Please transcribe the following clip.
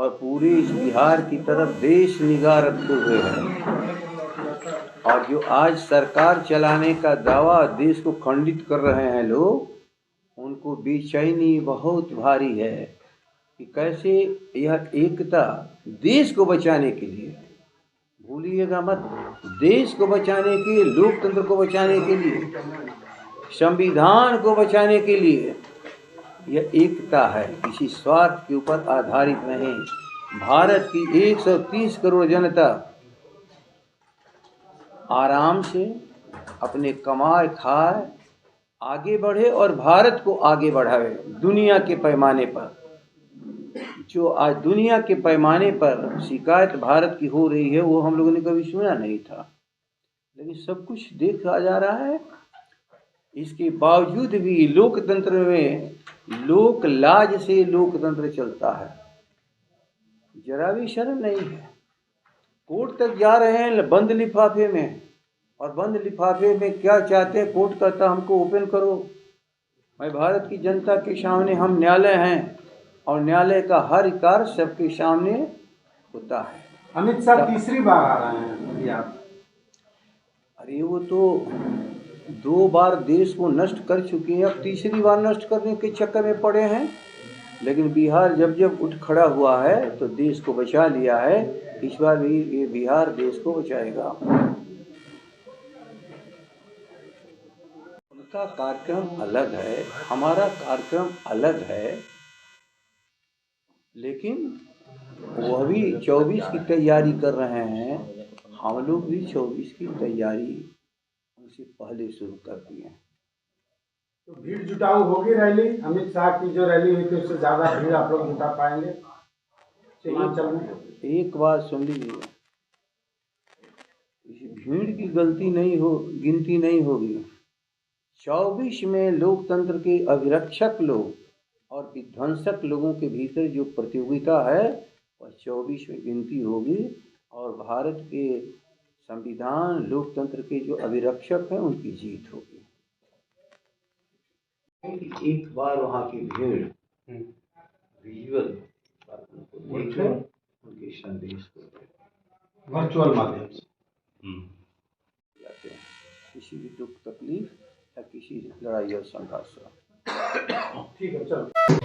और पूरे इस बिहार की तरफ देश निगाह रखते हुए है। और जो आज सरकार चलाने का दावा देश को खंडित कर रहे हैं लोग, उनको बेचैनी बहुत भारी है कि कैसे यह एकता देश को बचाने के लिए, भूलिएगा मत, देश को बचाने के लिए, लोकतंत्र को बचाने के लिए, संविधान को बचाने के लिए यह एकता है, किसी स्वार्थ के ऊपर आधारित नहीं। भारत की 130 करोड़ जनता आराम से अपने कमाए खाए आगे बढ़े और भारत को आगे बढ़ावे। दुनिया के पैमाने पर जो आज दुनिया के पैमाने पर शिकायत भारत की हो रही है, वो हम लोगों ने कभी सुना नहीं था, लेकिन सब कुछ देखा जा रहा है। इसके बावजूद भी लोकतंत्र में लोक लाज से लोकतंत्र चलता है, जरा भी शर्म नहीं है। कोर्ट तक जा रहे हैं बंद लिफाफे में, और बंद लिफाफे में क्या चाहते हैं, कोर्ट कहता हमको ओपन करो। मैं भारत की जनता के सामने, हम न्यायालय हैं और न्यायालय का हर कार्य सबके सामने होता है। अमित शाह तीसरी बार आ रहे हैं यार। अरे वो तो 2 बार देश को नष्ट कर चुके हैं, अब तीसरी बार नष्ट करने के चक्कर में पड़े हैं। लेकिन बिहार जब जब उठ खड़ा हुआ है तो देश को बचा लिया है। इस बार भी ये बिहार देश को बचाएगा। उनका कार्यक्रम अलग है, हमारा कार्यक्रम अलग है, लेकिन वह भी 24 की तैयारी कर रहे हैं, हम लोग भी 24 की तैयारी उनसे पहले शुरू कर दिए हैं। तो भीड़ जुटाऊ होगी रैली, अमित शाह की जो रैली हुई थी उससे ज़्यादा भीड़ आप लोग जुटा पाएंगे सीमांचल में? एक बात सुन लीजिए, इस भीड़ की गिनती नहीं होगी। 24 में लोकतंत्र के अभिरक्षक लोग और विध्वंसक लोगों के भीतर जो प्रतियोगिता है वह 24 में गिनती होगी, और भारत के संविधान लोकतंत्र के जो अभिरक्षक हैं उनकी जीत होगी। एक बार वहाँ की भीड़ विजुअल देख लें, उनके संदेश को वर्चुअल माध्यम से जाते हैं, किसी भी दुख तकलीफ या किसी लड़ाई और संघर्ष। ठीक है, चलो।